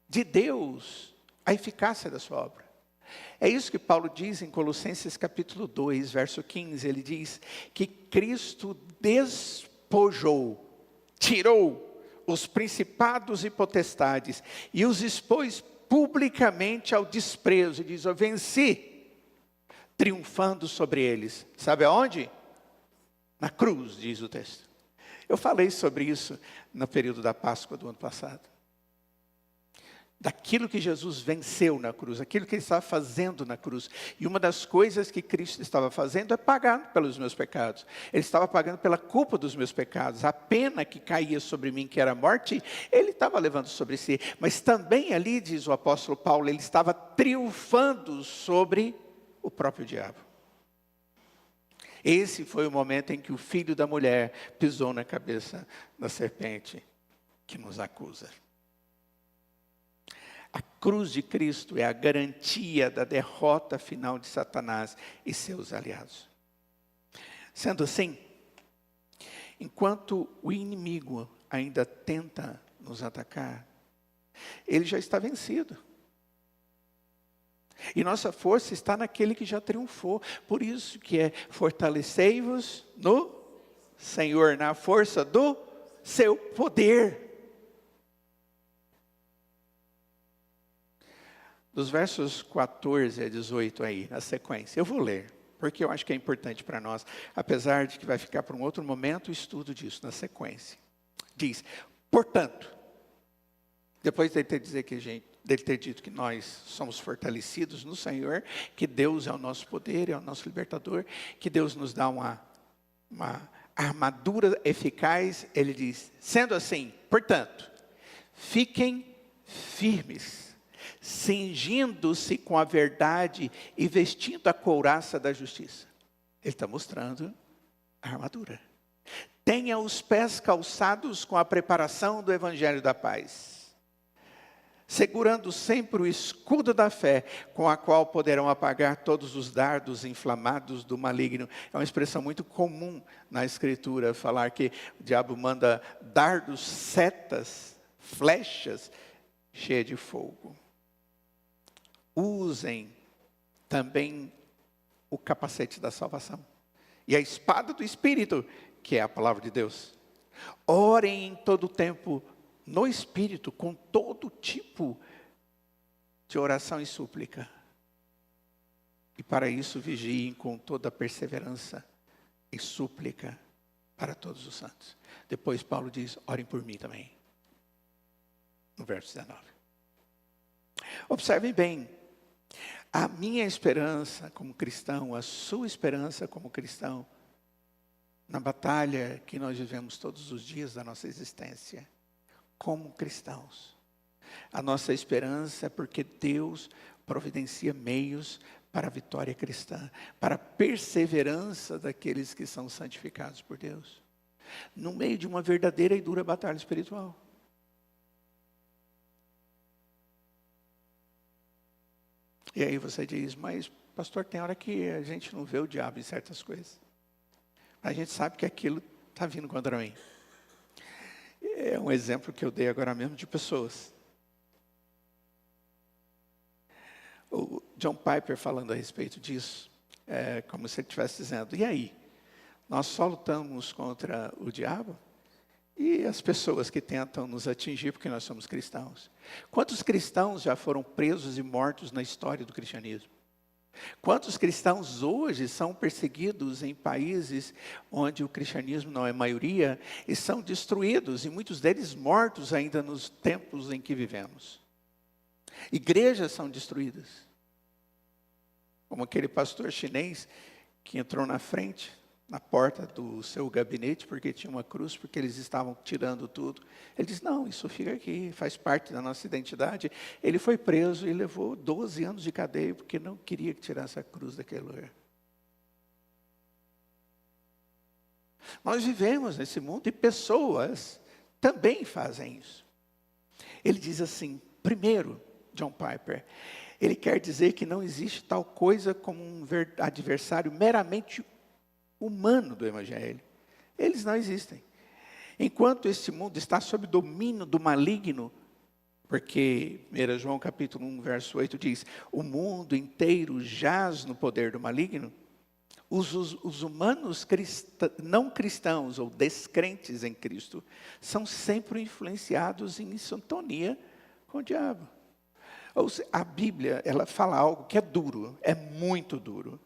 de Deus a eficácia da sua obra. É isso que Paulo diz em Colossenses capítulo 2, verso 15. Ele diz que Cristo despojou, tirou os principados e potestades e os expôs publicamente ao desprezo. E diz, eu venci, triunfando sobre eles. Sabe aonde? Na cruz, diz o texto. Eu falei sobre isso no período da Páscoa do ano passado. daquilo que Jesus venceu na cruz, aquilo que Ele estava fazendo na cruz. E uma das coisas que Cristo estava fazendo é pagar pelos meus pecados. Ele estava pagando pela culpa dos meus pecados. A pena que caía sobre mim, que era a morte, Ele estava levando sobre si. Mas também ali, diz o apóstolo Paulo, Ele estava triunfando sobre o próprio diabo. Esse foi o momento em que o filho da mulher pisou na cabeça da serpente que nos acusa. A cruz de Cristo é a garantia da derrota final de Satanás e seus aliados. Sendo assim, enquanto o inimigo ainda tenta nos atacar, ele já está vencido. E nossa força está naquele que já triunfou. Por isso que é fortalecei-vos no Senhor, na força do seu poder. Dos versos 14 a 18 aí, na sequência, eu vou ler, porque eu acho que é importante para nós, apesar de que vai ficar para um outro momento o estudo disso, na sequência. Diz, portanto, depois dele ter dito que nós somos fortalecidos no Senhor, que Deus é o nosso poder, é o nosso libertador, que Deus nos dá uma armadura eficaz, ele diz, sendo assim, portanto, fiquem firmes, cingindo-se com a verdade e vestindo a couraça da justiça. Ele está mostrando a armadura. Tenha os pés calçados com a preparação do evangelho da paz, segurando sempre o escudo da fé, com a qual poderão apagar todos os dardos inflamados do maligno. É uma expressão muito comum na Escritura, falar que o diabo manda dardos, setas, flechas, cheias de fogo. Usem também o capacete da salvação e a espada do Espírito, que é a palavra de Deus. Orem em todo o tempo no Espírito, com todo tipo de oração e súplica. E para isso vigiem com toda perseverança e súplica para todos os santos. Depois Paulo diz, orem por mim também. No verso 19. Observem bem, a minha esperança como cristão, a sua esperança como cristão, na batalha que nós vivemos todos os dias da nossa existência, como cristãos. A nossa esperança é porque Deus providencia meios para a vitória cristã, para a perseverança daqueles que são santificados por Deus, no meio de uma verdadeira e dura batalha espiritual. E aí você diz, mas pastor, tem hora que a gente não vê o diabo em certas coisas. A gente sabe que aquilo está vindo contra mim. É um exemplo que eu dei agora mesmo de pessoas. O John Piper falando a respeito disso, como se ele estivesse dizendo, e aí? Nós só lutamos contra o diabo? E as pessoas que tentam nos atingir porque nós somos cristãos? Quantos cristãos já foram presos e mortos na história do cristianismo? Quantos cristãos hoje são perseguidos em países onde o cristianismo não é maioria e são destruídos, e muitos deles mortos ainda nos tempos em que vivemos? Igrejas são destruídas. Como aquele pastor chinês que entrou na frente, na porta do seu gabinete, porque tinha uma cruz, porque eles estavam tirando tudo. Ele disse, não, isso fica aqui, faz parte da nossa identidade. Ele foi preso e levou 12 anos de cadeia, porque não queria que tirasse a cruz daquele lugar. Nós vivemos nesse mundo e pessoas também fazem isso. Ele diz assim, primeiro, John Piper, ele quer dizer que não existe tal coisa como um adversário meramente humano do Evangelho. Eles não existem. Enquanto esse mundo está sob domínio do maligno, porque 1 João capítulo 1, verso 8 diz, o mundo inteiro jaz no poder do maligno, os humanos não cristãos ou descrentes em Cristo são sempre influenciados em sintonia com o diabo. A Bíblia, ela fala algo que é duro, é muito duro.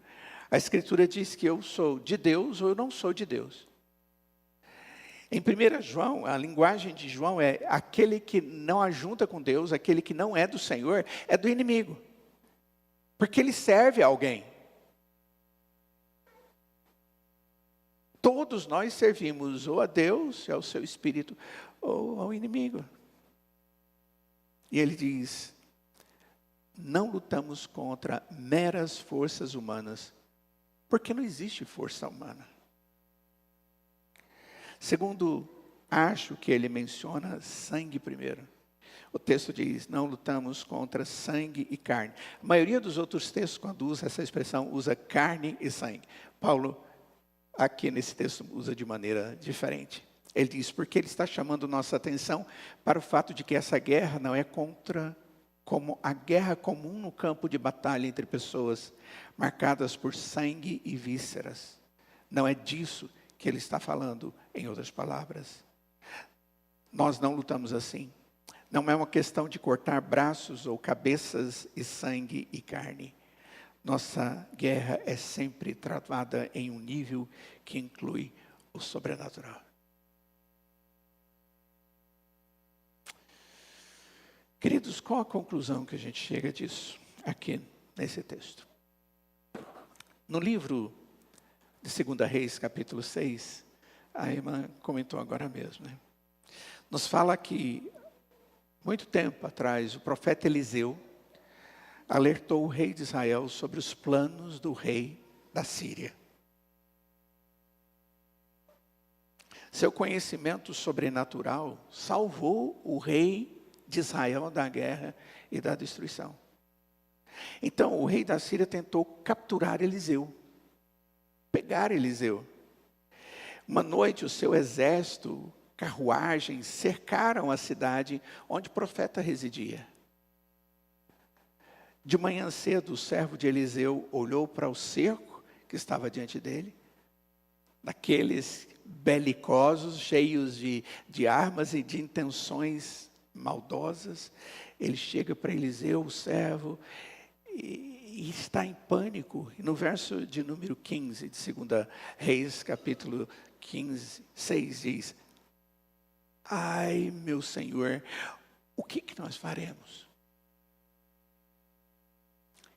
A Escritura diz que eu sou de Deus ou eu não sou de Deus. Em 1 João, a linguagem de João é aquele que não ajunta com Deus, aquele que não é do Senhor, é do inimigo. Porque ele serve a alguém. Todos nós servimos ou a Deus, ao seu espírito, ou ao inimigo. E ele diz, não lutamos contra meras forças humanas, porque não existe força humana. Segundo, acho que ele menciona sangue primeiro. O texto diz, não lutamos contra sangue e carne. A maioria dos outros textos, quando usa essa expressão, usa carne e sangue. Paulo, aqui nesse texto, usa de maneira diferente. Ele diz, porque ele está chamando nossa atenção para o fato de que essa guerra não é como a guerra comum no campo de batalha entre pessoas, marcadas por sangue e vísceras. Não é disso que ele está falando, em outras palavras. Nós não lutamos assim. Não é uma questão de cortar braços ou cabeças e sangue e carne. Nossa guerra é sempre travada em um nível que inclui o sobrenatural. Queridos, qual a conclusão que a gente chega disso aqui nesse texto? No livro de 2 Reis, capítulo 6, a irmã comentou agora mesmo, né? Nos fala que, muito tempo atrás, o profeta Eliseu alertou o rei de Israel sobre os planos do rei da Síria. Seu conhecimento sobrenatural salvou o rei de Israel da guerra e da destruição. Então, o rei da Síria tentou capturar Eliseu, pegar Eliseu. Uma noite, o seu exército, carruagens, cercaram a cidade onde o profeta residia. De manhã cedo, o servo de Eliseu olhou para o cerco que estava diante dele, daqueles belicosos, cheios de armas e de intenções maldosas. Ele chega para Eliseu, o servo, e está em pânico. E no verso de número 15 de 2 Reis, capítulo 6, diz, ai, meu Senhor, o que nós faremos?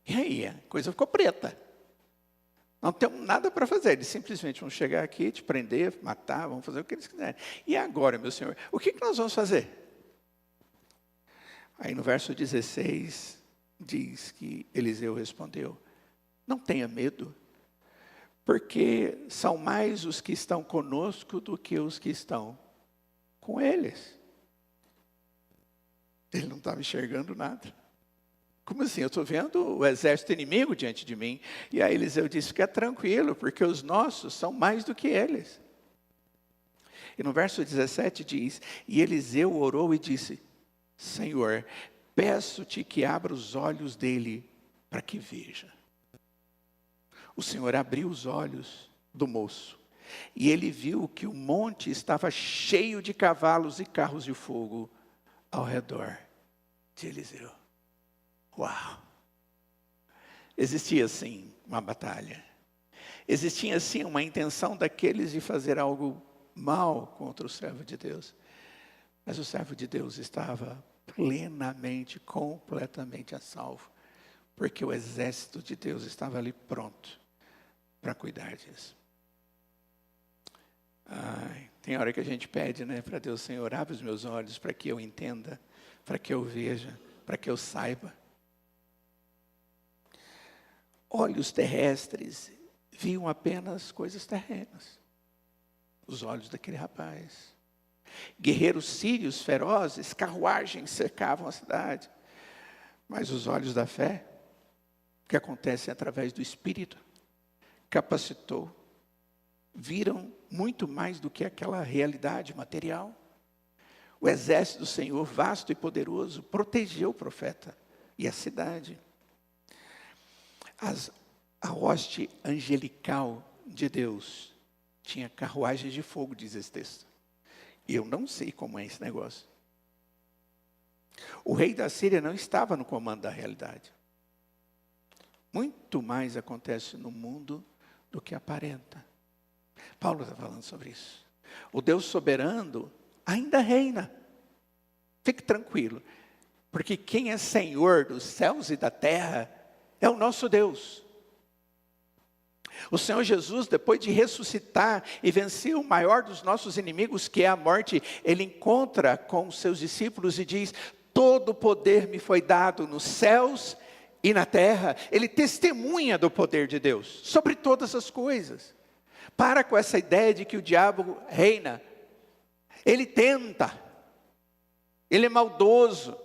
E aí, a coisa ficou preta. Não temos nada para fazer. Eles simplesmente vão chegar aqui, te prender, matar, vão fazer o que eles quiserem. E agora, meu Senhor, o que nós vamos fazer? Aí no verso 16, diz que Eliseu respondeu, não tenha medo, porque são mais os que estão conosco do que os que estão com eles. Ele não estava enxergando nada. Como assim? Eu estou vendo o exército inimigo diante de mim. E aí Eliseu disse, fica tranquilo, porque os nossos são mais do que eles. E no verso 17 diz, e Eliseu orou e disse, Senhor, peço-te que abra os olhos dele para que veja. O Senhor abriu os olhos do moço. E ele viu que o monte estava cheio de cavalos e carros de fogo ao redor de Eliseu. Uau! Existia sim uma batalha. Existia sim uma intenção daqueles de fazer algo mal contra o servo de Deus. Mas o servo de Deus estava plenamente, completamente a salvo. Porque o exército de Deus estava ali pronto para cuidar disso. Tem hora que a gente pede, né, para Deus, Senhor, abre os meus olhos para que eu entenda, para que eu veja, para que eu saiba. Olhos terrestres viam apenas coisas terrenas. Os olhos daquele rapaz. Guerreiros sírios ferozes, carruagens cercavam a cidade. Mas os olhos da fé, que acontecem através do Espírito, capacitou, viram muito mais do que aquela realidade material. O exército do Senhor, vasto e poderoso, protegeu o profeta e a cidade. A hoste angelical de Deus tinha carruagens de fogo, diz esse texto. E eu não sei como é esse negócio. O rei da Síria não estava no comando da realidade. Muito mais acontece no mundo do que aparenta. Paulo está falando sobre isso. O Deus soberano ainda reina. Fique tranquilo, porque quem é Senhor dos céus e da terra é o nosso Deus. O Senhor Jesus, depois de ressuscitar e vencer o maior dos nossos inimigos, que é a morte, Ele encontra com os seus discípulos e diz: todo poder me foi dado nos céus e na terra. Ele testemunha do poder de Deus sobre todas as coisas. Para com essa ideia de que o diabo reina. Ele tenta, ele é maldoso,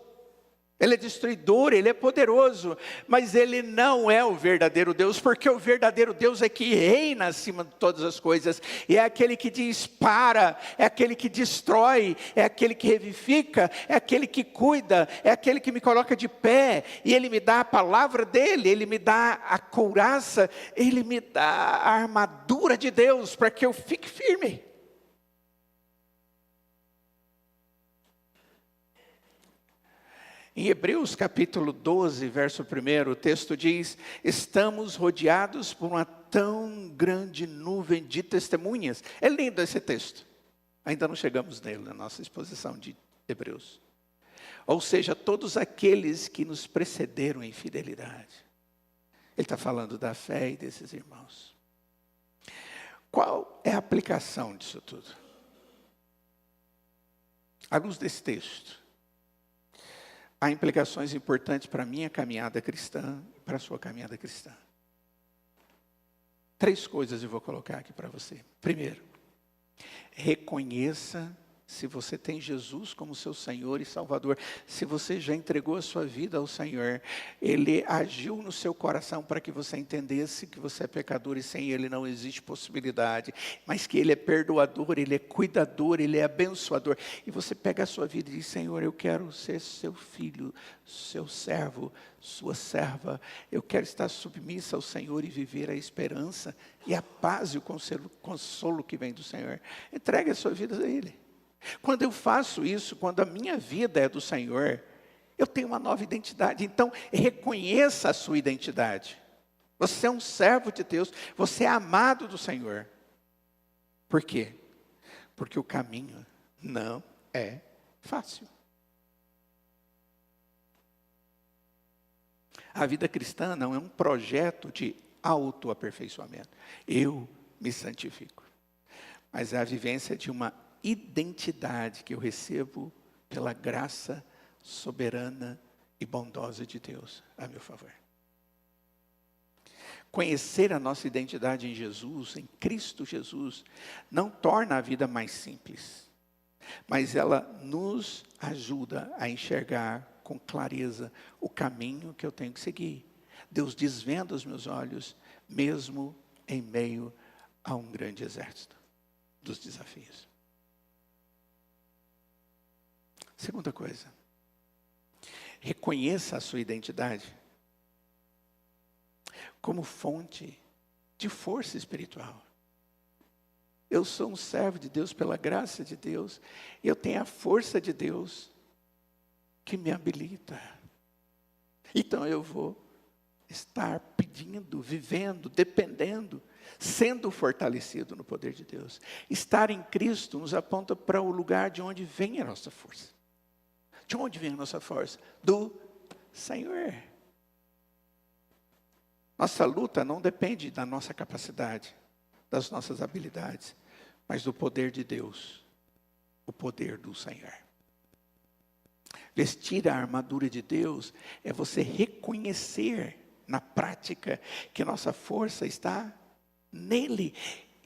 ele é destruidor, ele é poderoso, mas ele não é o verdadeiro Deus, porque o verdadeiro Deus é que reina acima de todas as coisas, e é aquele que dispara, é aquele que destrói, é aquele que revivifica, é aquele que cuida, é aquele que me coloca de pé, e ele me dá a palavra dele, ele me dá a couraça, ele me dá a armadura de Deus, para que eu fique firme. Em Hebreus capítulo 12, verso 1, o texto diz: estamos rodeados por uma tão grande nuvem de testemunhas. É lindo esse texto. Ainda não chegamos nele na nossa exposição de Hebreus. Ou seja, todos aqueles que nos precederam em fidelidade. Ele está falando da fé e desses irmãos. Qual é a aplicação disso tudo? À luz desse texto, há implicações importantes para a minha caminhada cristã e para a sua caminhada cristã. 3 coisas eu vou colocar aqui para você. Primeiro, reconheça se você tem Jesus como seu Senhor e Salvador. Se você já entregou a sua vida ao Senhor, Ele agiu no seu coração para que você entendesse que você é pecador e sem Ele não existe possibilidade. Mas que Ele é perdoador, Ele é cuidador, Ele é abençoador. E você pega a sua vida e diz: Senhor, eu quero ser seu filho, seu servo, sua serva. Eu quero estar submissa ao Senhor e viver a esperança e a paz e o consolo que vem do Senhor. Entregue a sua vida a Ele. Quando eu faço isso, quando a minha vida é do Senhor, eu tenho uma nova identidade. Então, reconheça a sua identidade. Você é um servo de Deus, você é amado do Senhor. Por quê? Porque o caminho não é fácil. A vida cristã não é um projeto de autoaperfeiçoamento. Eu me santifico. Mas é a vivência de uma identidade que eu recebo pela graça soberana e bondosa de Deus a meu favor. Conhecer a nossa identidade em Jesus, em Cristo Jesus, não torna a vida mais simples, mas ela nos ajuda a enxergar com clareza o caminho que eu tenho que seguir. Deus desvenda os meus olhos, mesmo em meio a um grande exército dos desafios. Segunda coisa, reconheça a sua identidade como fonte de força espiritual. Eu sou um servo de Deus pela graça de Deus. Eu tenho a força de Deus que me habilita. Então eu vou estar pedindo, vivendo, dependendo, sendo fortalecido no poder de Deus. Estar em Cristo nos aponta para o lugar de onde vem a nossa força. De onde vem a nossa força? Do Senhor. Nossa luta não depende da nossa capacidade, das nossas habilidades, mas do poder de Deus, o poder do Senhor. Vestir a armadura de Deus é você reconhecer na prática que nossa força está nele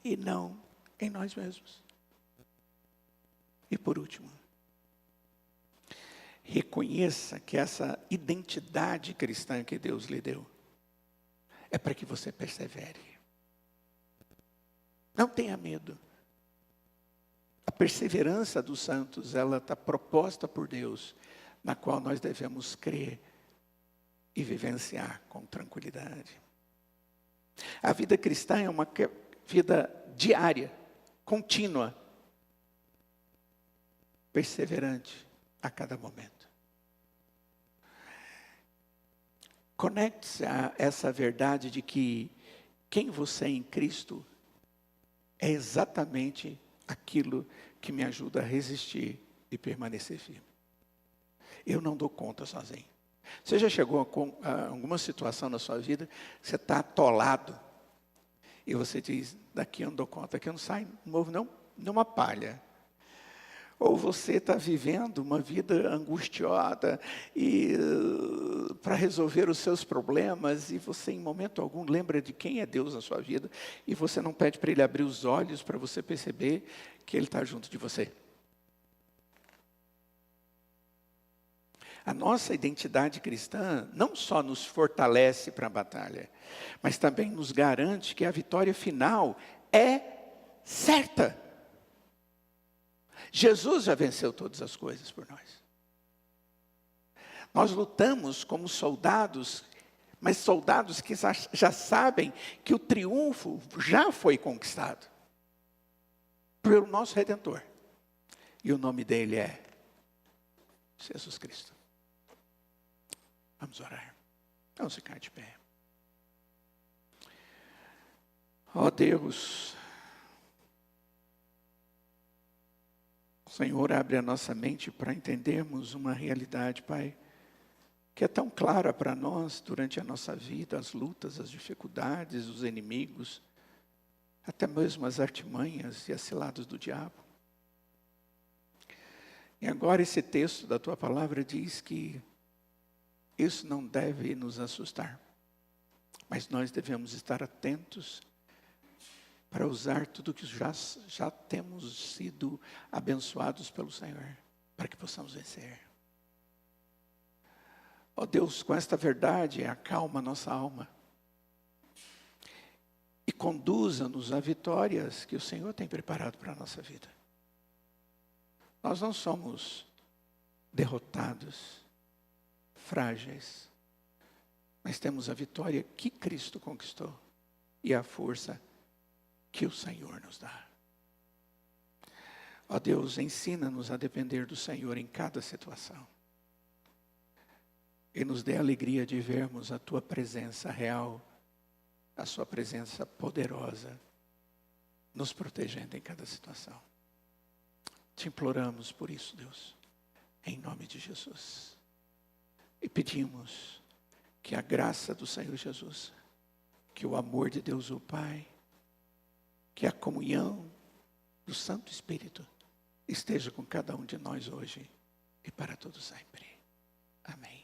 e não em nós mesmos. E por último, reconheça que essa identidade cristã que Deus lhe deu é para que você persevere. Não tenha medo. A perseverança dos santos, ela está proposta por Deus, na qual nós devemos crer e vivenciar com tranquilidade. A vida cristã é uma vida diária, contínua, perseverante a cada momento. Conecte-se a essa verdade de que quem você é em Cristo é exatamente aquilo que me ajuda a resistir e permanecer firme. Eu não dou conta sozinho. Você já chegou a alguma situação na sua vida, você está atolado, e você diz, daqui eu não dou conta, daqui eu não saio, não movo numa palha. Ou você está vivendo uma vida angustiada e para resolver os seus problemas, e você em momento algum lembra de quem é Deus na sua vida, e você não pede para Ele abrir os olhos para você perceber que Ele está junto de você. A nossa identidade cristã não só nos fortalece para a batalha, mas também nos garante que a vitória final é certa. Jesus já venceu todas as coisas por nós. Nós lutamos como soldados, mas soldados que já sabem que o triunfo já foi conquistado pelo nosso Redentor. E o nome dele é Jesus Cristo. Vamos orar. Vamos ficar de pé. Ó Deus, o Senhor abre a nossa mente para entendermos uma realidade, Pai, que é tão clara para nós durante a nossa vida, as lutas, as dificuldades, os inimigos, até mesmo as artimanhas e as ciladas do diabo. E agora esse texto da Tua Palavra diz que isso não deve nos assustar, mas nós devemos estar atentos para usar tudo que já temos sido abençoados pelo Senhor, para que possamos vencer. Ó Deus, com esta verdade, acalma nossa alma e conduza-nos a vitórias que o Senhor tem preparado para a nossa vida. Nós não somos derrotados, frágeis, mas temos a vitória que Cristo conquistou e a força que o Senhor nos dá. Ó Deus, ensina-nos a depender do Senhor em cada situação. E nos dê a alegria de vermos a Tua presença real, a Sua presença poderosa, nos protegendo em cada situação. Te imploramos por isso, Deus, em nome de Jesus. E pedimos que a graça do Senhor Jesus, que o amor de Deus o Pai, que a comunhão do Santo Espírito esteja com cada um de nós hoje e para todo sempre. Amém.